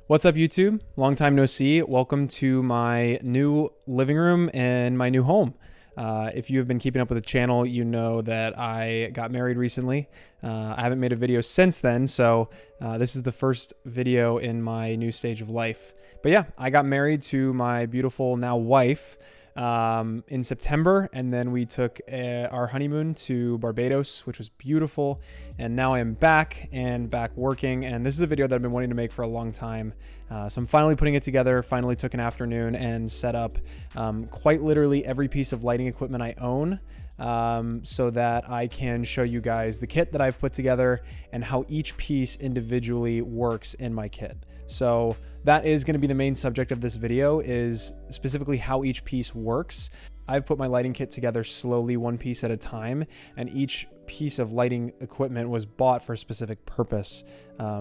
What's up, YouTube? Long time no see. Welcome to my new living room and my new home. If you have been keeping up with the channel, you know that I got married recently. I haven't made a video since then, so this is the first video in my new stage of life. But yeah, I got married to my beautiful now wife in September, and then we took our honeymoon to Barbados, which was beautiful. And now I am back working, and this is a video that I've been wanting to make for a long time. So I'm finally putting it together. Finally took an afternoon and set up quite literally every piece of lighting equipment I own, so that I can show you guys the kit that I've put together and how each piece individually works in my kit. So that is going to be the main subject of this video, is specifically how each piece works. I've put my lighting kit together slowly, one piece at a time, and each piece of lighting equipment was bought for a specific purpose.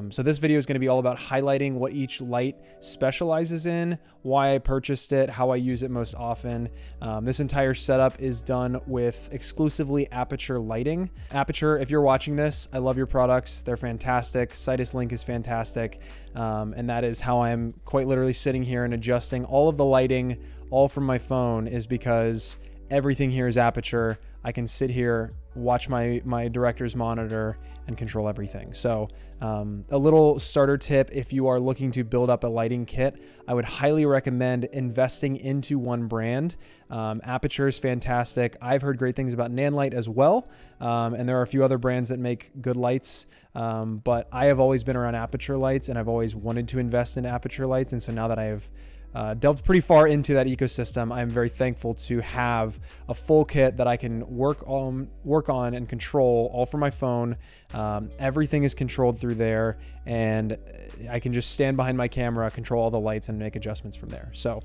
So this video is going to be all about highlighting what each light specializes in, why I purchased it, how I use it most often. This entire setup is done with exclusively Aputure lighting. Aputure, if you're watching this, I love your products. They're fantastic. Situs Link is fantastic. And that is how I'm quite literally sitting here and adjusting all of the lighting all from my phone, is because everything here is Aputure. I can sit here, watch my director's monitor, and control everything. So a little starter tip: if you are looking to build up a lighting kit, I would highly recommend investing into one brand. Aputure is fantastic. I've heard great things about Nanlite as well, and there are a few other brands that make good lights, but I have always been around Aputure lights, and I've always wanted to invest in Aputure lights. And so now that I have delved pretty far into that ecosystem, I'm very thankful to have a full kit that I can work on and control all from my phone. Everything is controlled through there, and I can just stand behind my camera, control all the lights, and make adjustments from there. So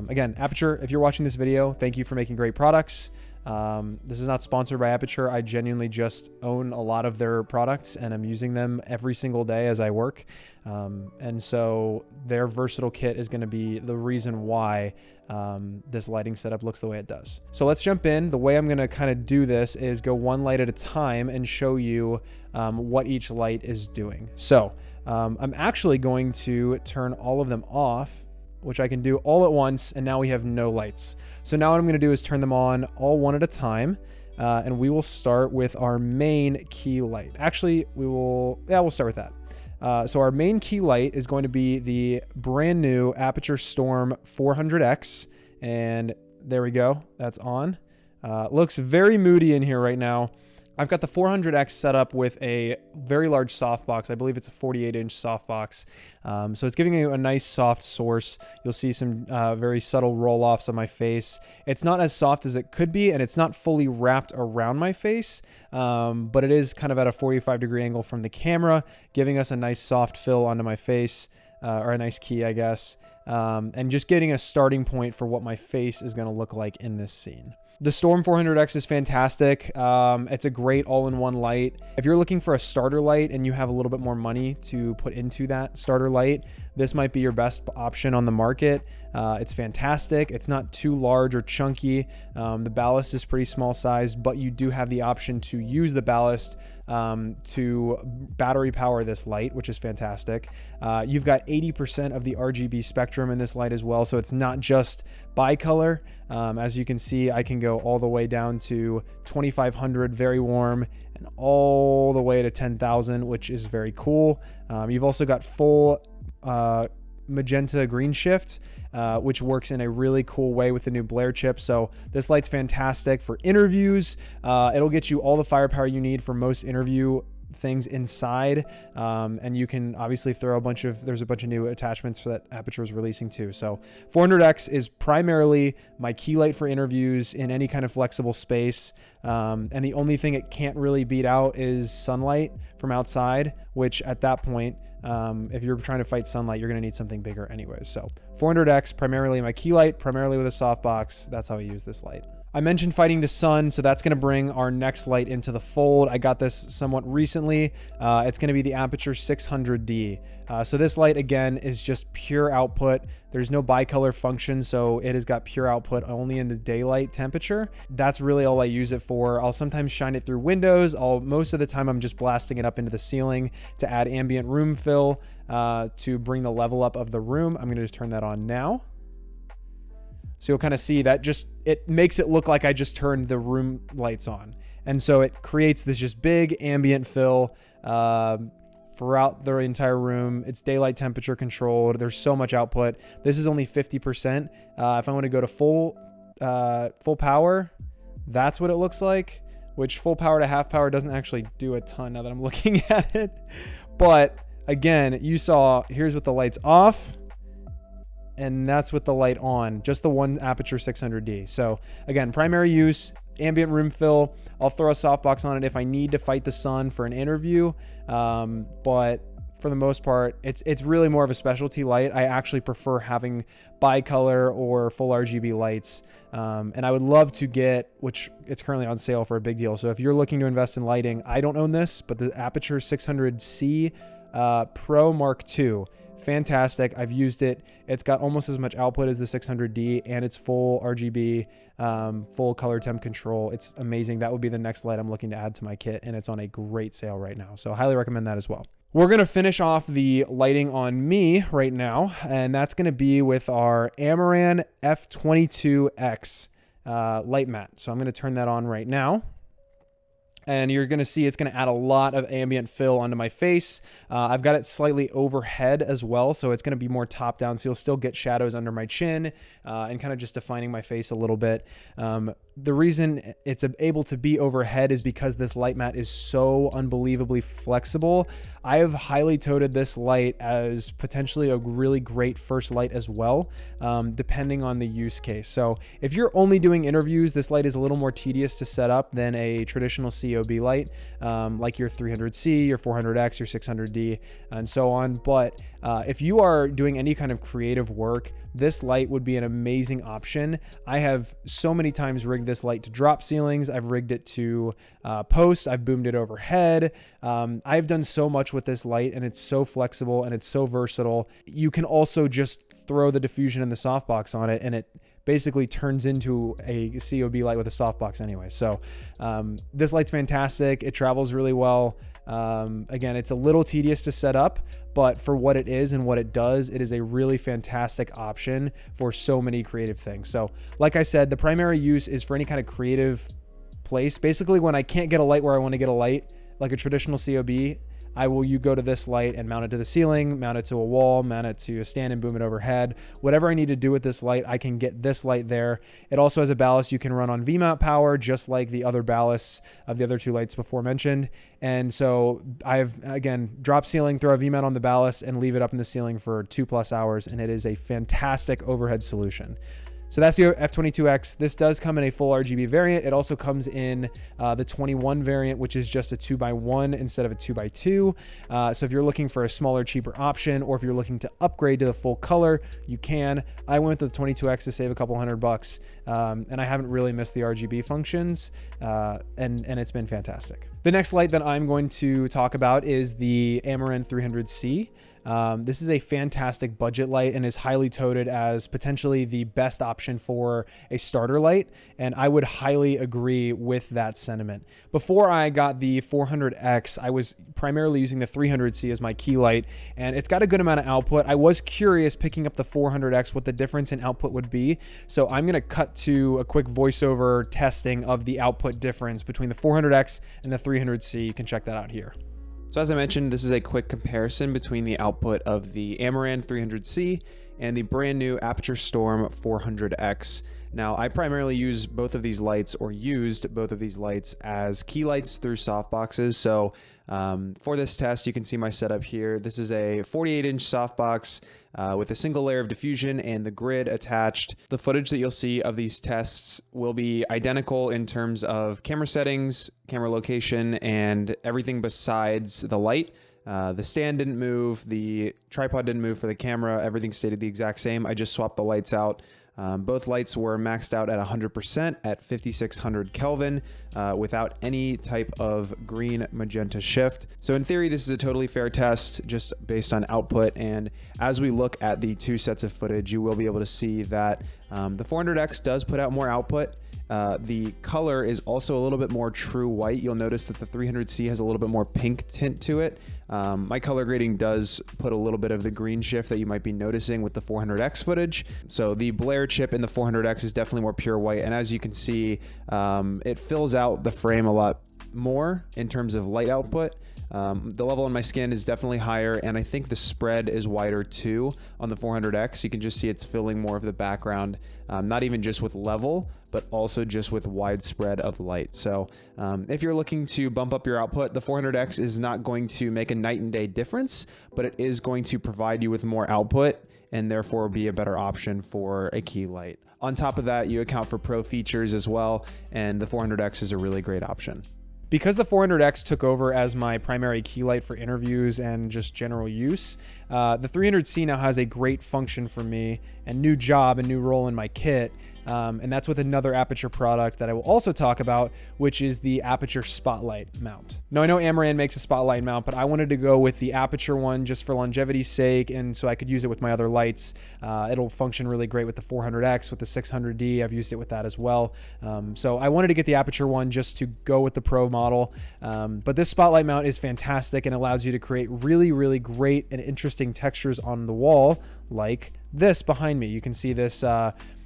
again, Aputure, if you're watching this video, thank you for making great products. This is not sponsored by Aputure. I genuinely just own a lot of their products, and I'm using them every single day as I work. And so their versatile kit is going to be the reason why this lighting setup looks the way it does. So let's jump in. The way I'm going to kind of do this is go one light at a time and show you what each light is doing. So I'm actually going to turn all of them off, which I can do all at once, and now we have no lights. So now what I'm going to do is turn them on all one at a time, and we will start with our main key light. Actually, we'll start with that. So our main key light is going to be the brand new Aputure Storm 400X, and there we go, that's on. Looks very moody in here right now. I've got the 400X set up with a very large softbox. I believe it's a 48-inch softbox. So it's giving you a nice soft source. You'll see some very subtle roll-offs on my face. It's not as soft as it could be, and it's not fully wrapped around my face, but it is kind of at a 45-degree angle from the camera, giving us a nice soft fill onto my face, or a nice key, I guess, and just getting a starting point for what my face is going to look like in this scene. The Storm 400X is fantastic. It's a great all-in-one light. If you're looking for a starter light and you have a little bit more money to put into that starter light, this might be your best option on the market. It's fantastic. It's not too large or chunky. The ballast is pretty small sized, but you do have the option to use the ballast to battery power this light, which is fantastic. You've got 80% of the RGB spectrum in this light as well, so it's not just bicolor. As you can see, I can go all the way down to 2500, very warm, and all the way to 10,000, which is very cool. You've also got full magenta green shift, which works in a really cool way with the new Blair chip. So this light's fantastic for interviews. It'll get you all the firepower you need for most interview things inside, and you can obviously throw there's a bunch of new attachments that Aputure is releasing too. So 400X is primarily my key light for interviews in any kind of flexible space, and the only thing it can't really beat out is sunlight from outside, which at that point, if you're trying to fight sunlight, you're going to need something bigger anyways. So 400X, primarily my key light, primarily with a softbox. That's how I use this light. I mentioned fighting the sun, so that's going to bring our next light into the fold. I got this somewhat recently. It's going to be the Aputure 600D. So this light, again, is just pure output. There's no bicolor function, so it has got pure output only in the daylight temperature. That's really all I use it for. I'll sometimes shine it through windows. Most of the time, I'm just blasting it up into the ceiling to add ambient room fill to bring the level up of the room. I'm going to turn that on now. So you'll kind of see that it makes it look like I just turned the room lights on. And so it creates this just big ambient fill throughout the entire room. It's daylight temperature controlled. There's so much output. This is only 50%. If I want to go to full power, that's what it looks like, which full power to half power doesn't actually do a ton now that I'm looking at it. But again, you saw, here's with the lights off, and that's with the light on, just the one Aputure 600D. So again, primary use, ambient room fill. I'll throw a softbox on it if I need to fight the sun for an interview. But for the most part, it's really more of a specialty light. I actually prefer having bicolor or full RGB lights. And I would love to get, which it's currently on sale for a big deal. So if you're looking to invest in lighting, I don't own this, but the Aputure 600C Pro Mark II. Fantastic. I've used it. It's got almost as much output as the 600D, and it's full RGB, full color temp control. It's amazing. That would be the next light I'm looking to add to my kit, and it's on a great sale right now. So highly recommend that as well. We're going to finish off the lighting on me right now, and that's going to be with our Amaran F22X light mat. So I'm going to turn that on right now. And you're going to see it's going to add a lot of ambient fill onto my face. I've got it slightly overhead as well, so it's going to be more top down, so you'll still get shadows under my chin and kind of just defining my face a little bit. The reason it's able to be overhead is because this light mat is so unbelievably flexible. I have highly touted this light as potentially a really great first light as well, depending on the use case. So if you're only doing interviews, this light is a little more tedious to set up than a traditional COB light, like your 300C, your 400X, your 600D, and so on. But if you are doing any kind of creative work, this light would be an amazing option. I have so many times rigged this light to drop ceilings. I've rigged it to posts. I've boomed it overhead. I've done so much with this light, and it's so flexible and it's so versatile. You can also just throw the diffusion and the softbox on it, and it basically turns into a COB light with a softbox anyway. So this light's fantastic. It travels really well. Again, it's a little tedious to set up, but for what it is and what it does, it is a really fantastic option for so many creative things. So like I said, the primary use is for any kind of creative place. Basically, when I can't get a light where I want to get a light, like a traditional COB, you go to this light and mount it to the ceiling, mount it to a wall, mount it to a stand and boom it overhead. Whatever I need to do with this light, I can get this light there. It also has a ballast you can run on V-mount power, just like the other ballasts of the other two lights before mentioned. And so I've, again, drop ceiling, throw a V-mount on the ballast and leave it up in the ceiling for 2+ hours. And it is a fantastic overhead solution. So that's the F22X. This does come in a full RGB variant. It also comes in the 21 variant, which is just a 2x1 instead of a 2x2. So if you're looking for a smaller, cheaper option, or if you're looking to upgrade to the full color, you can. I went with the 22X to save a couple $100, and I haven't really missed the RGB functions, and it's been fantastic. The next light that I'm going to talk about is the Amaran 300C. This is a fantastic budget light and is highly touted as potentially the best option for a starter light, and I would highly agree with that sentiment. Before I got the 400X, I was primarily using the 300C as my key light, and it's got a good amount of output. I was curious picking up the 400X what the difference in output would be, so I'm going to cut to a quick voiceover testing of the output difference between the 400X and the 300C. You can check that out here. So as I mentioned, this is a quick comparison between the output of the Amaran 300C and the brand new Aputure Storm 400X. Now, I primarily use both of these lights, or used both of these lights as key lights through softboxes. So for this test, you can see my setup here. This is a 48-inch softbox with a single layer of diffusion and the grid attached. The footage that you'll see of these tests will be identical in terms of camera settings, camera location, and everything besides the light. The stand didn't move, the tripod didn't move for the camera, everything stayed the exact same. I just swapped the lights out Both lights were maxed out at 100% at 5600 Kelvin without any type of green magenta shift. So in theory, this is a totally fair test just based on output. And as we look at the two sets of footage, you will be able to see that the 400X does put out more output. The color is also a little bit more true white. You'll notice that the 300C has a little bit more pink tint to it. My color grading does put a little bit of the green shift that you might be noticing with the 400X footage. So the Blair chip in the 400X is definitely more pure white. And as you can see, it fills out the frame a lot more in terms of light output. The level on my skin is definitely higher, and I think the spread is wider too on the 400X. You can just see it's filling more of the background, not even just with level, but also just with widespread of light. So if you're looking to bump up your output, the 400X is not going to make a night and day difference, but it is going to provide you with more output and therefore be a better option for a key light. On top of that, you account for pro features as well, and the 400X is a really great option. Because the 400X took over as my primary key light for interviews and just general use, the 300C now has a great function for me and new job and new role in my kit. And that's with another Aputure product that I will also talk about, which is the Aputure Spotlight mount. Now, I know Amaran makes a spotlight mount, but I wanted to go with the Aputure one just for longevity's sake, and so I could use it with my other lights. It'll function really great with the 400X, with the 600D. I've used it with that as well. So I wanted to get the Aputure one just to go with the Pro model. But this spotlight mount is fantastic and allows you to create really, really great and interesting textures on the wall, like this behind me. You can see this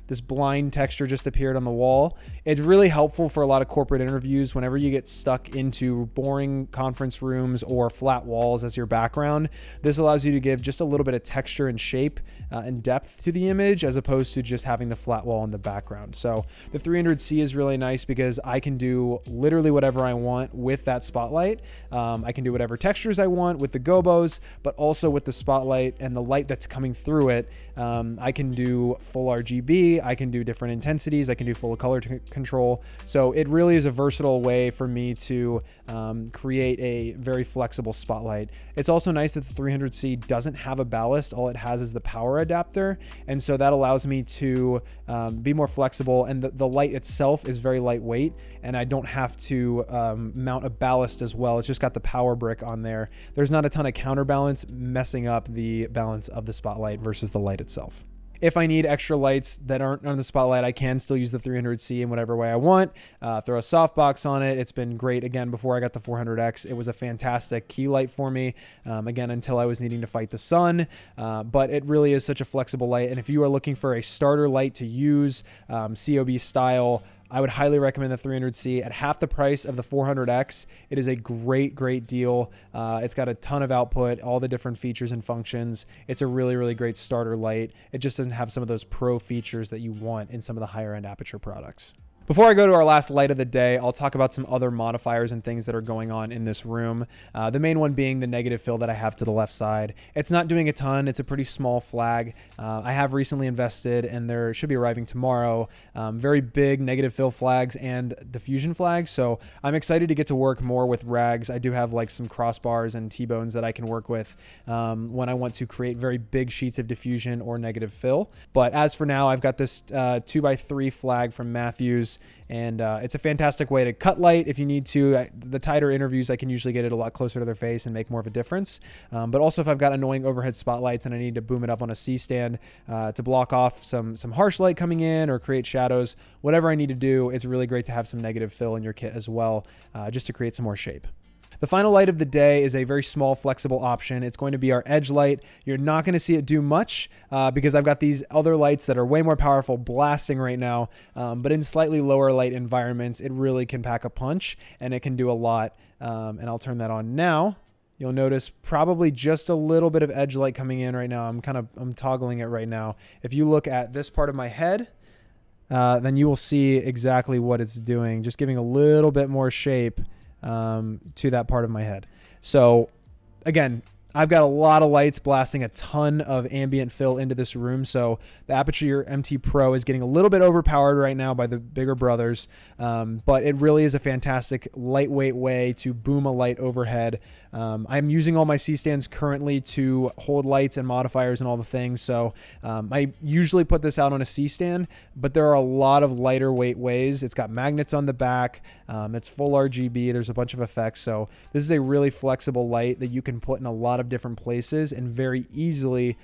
this blind texture just appeared on the wall. It's really helpful for a lot of corporate interviews whenever you get stuck into boring conference rooms or flat walls as your background. This allows you to give just a little bit of texture and shape and depth to the image as opposed to just having the flat wall in the background. So the 300C is really nice because I can do literally whatever I want with that spotlight. I can do whatever textures I want with the gobos, but also with the spotlight and the light that's coming through it. I can do full RGB, I can do different intensities, I can do full color control. So it really is a versatile way for me to create a very flexible spotlight. It's also nice that the 300C doesn't have a ballast. All it has is the power adapter. And so that allows me to be more flexible, and the light itself is very lightweight, and I don't have to mount a ballast as well. It's just got the power brick on there. There's not a ton of counterbalance messing up the balance of the spotlight versus the light itself. If I need extra lights that aren't on the spotlight, I can still use the 300C in whatever way I want. Throw a softbox on it. It's been great. Again, before I got the 400X, it was a fantastic key light for me. Again, until I was needing to fight the sun. But it really is such a flexible light. And if you are looking for a starter light to use, COB style, I would highly recommend the 300C at half the price of the 400X. It is a great, great deal. It's got a ton of output, all the different features and functions. It's a really, really great starter light. It just doesn't have some of those pro features that you want in some of the higher end Aputure products. Before I go to our last light of the day, I'll talk about some other modifiers and things that are going on in this room. The main one being the negative fill that I have to the left side. It's not doing a ton. It's a pretty small flag. I have recently invested, and there should be arriving tomorrow, very big negative fill flags and diffusion flags. So I'm excited to get to work more with rags. I do have like some crossbars and T-bones that I can work with when I want to create very big sheets of diffusion or negative fill. But as for now, I've got this 2x3 flag from Matthews. And it's a fantastic way to cut light if you need to. The tighter interviews, I can usually get it a lot closer to their face and make more of a difference. But also if I've got annoying overhead spotlights and I need to boom it up on a C-stand to block off some harsh light coming in or create shadows, whatever I need to do, it's really great to have some negative fill in your kit as well, just to create some more shape. The final light of the day is a very small, flexible option. It's going to be our edge light. You're not going to see it do much because I've got these other lights that are way more powerful blasting right now, but in slightly lower light environments, it really can pack a punch and it can do a lot. And I'll turn that on now. You'll notice probably just a little bit of edge light coming in right now. I'm toggling it right now. If you look at this part of my head, then you will see exactly what it's doing, just giving a little bit more shape to that part of my head. So again, I've got a lot of lights blasting a ton of ambient fill into this room, so the Aputure MT Pro is getting a little bit overpowered right now by the bigger brothers, but it really is a fantastic lightweight way to boom a light overhead. I'm using all my C-stands currently to hold lights and modifiers and all the things, so I usually put this out on a C-stand, but there are a lot of lighter weight ways. It's got magnets on the back, it's full RGB, there's a bunch of effects, so this is a really flexible light that you can put in a lot of different places and very easily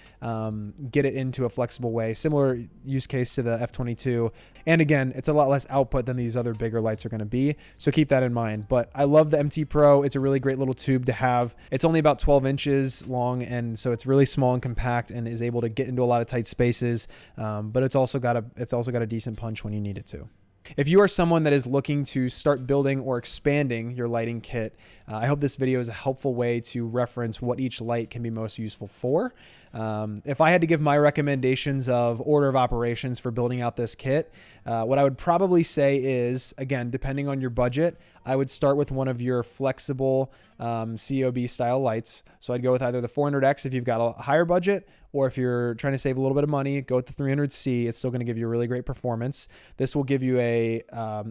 get it into a flexible way. Similar use case to the F22. And again, it's a lot less output than these other bigger lights are going to be, so keep that in mind. But I love the MT Pro. It's a really great little tube to have. It's only about 12 inches long, and so it's really small and compact and is able to get into a lot of tight spaces, but it's also got a decent punch when you need it to. If you are someone that is looking to start building or expanding your lighting kit, I hope this video is a helpful way to reference what each light can be most useful for. If I had to give my recommendations of order of operations for building out this kit, what I would probably say is, again, depending on your budget, I would start with one of your flexible COB style lights. So I'd go with either the 400X if you've got a higher budget, or if you're trying to save a little bit of money, go with the 300C. It's still going to give you a really great performance. This will give you a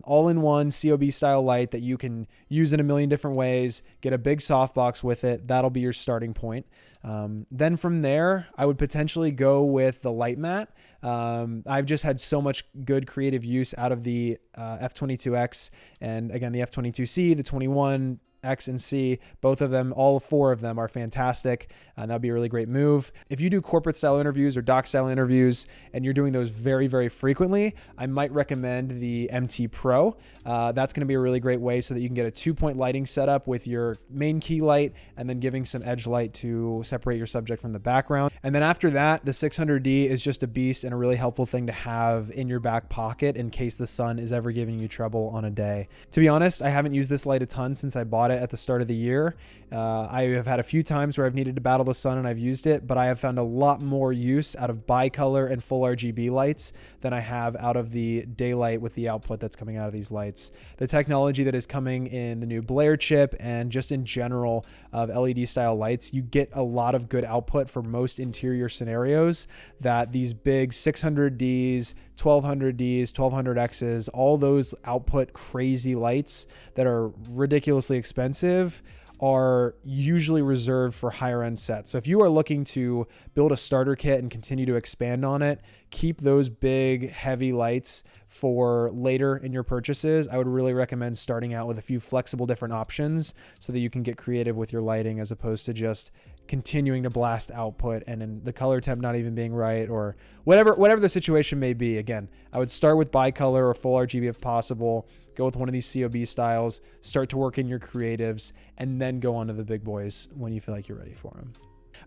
all-in-one COB style light that you can use in a million different ways, get a big softbox with it. That'll be your starting point. Then from there, I would potentially go with the light mat. I've just had so much good creative use out of the F22X and again, the F22C, the 21, X and C, both of them, all four of them are fantastic. And that'd be a really great move. If you do corporate style interviews or doc style interviews and you're doing those very, very frequently, I might recommend the MT Pro. That's going to be a really great way so that you can get a 2-point lighting setup with your main key light and then giving some edge light to separate your subject from the background. And then after that, the 600D is just a beast and a really helpful thing to have in your back pocket in case the sun is ever giving you trouble on a day. To be honest, I haven't used this light a ton since I bought it at the start of the year. I have had a few times where I've needed to battle the sun and I've used it, but I have found a lot more use out of bicolor and full RGB lights than I have out of the daylight with the output that's coming out of these lights. The technology that is coming in the new Blair chip and just in general of LED style lights, you get a lot of good output for most interior scenarios that these big 600Ds, 1200Ds, 1200Xs, all those output crazy lights that are ridiculously expensive are usually reserved for higher end sets. So if you are looking to build a starter kit and continue to expand on it, keep those big heavy lights for later in your purchases. I would really recommend starting out with a few flexible different options so that you can get creative with your lighting as opposed to just continuing to blast output and then the color temp not even being right or whatever the situation may be. Again, I would start with bicolor or full RGB if possible. Go with one of these COB styles, start to work in your creatives, and then go on to the big boys when you feel like you're ready for them.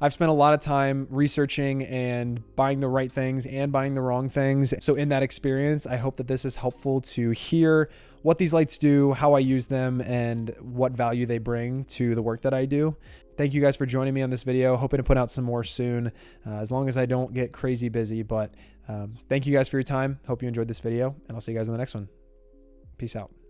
I've spent a lot of time researching and buying the right things and buying the wrong things. So in that experience, I hope that this is helpful to hear what these lights do, how I use them, and what value they bring to the work that I do. Thank you guys for joining me on this video. Hoping to put out some more soon, as long as I don't get crazy busy. But thank you guys for your time. Hope you enjoyed this video, and I'll see you guys in the next one. Peace out.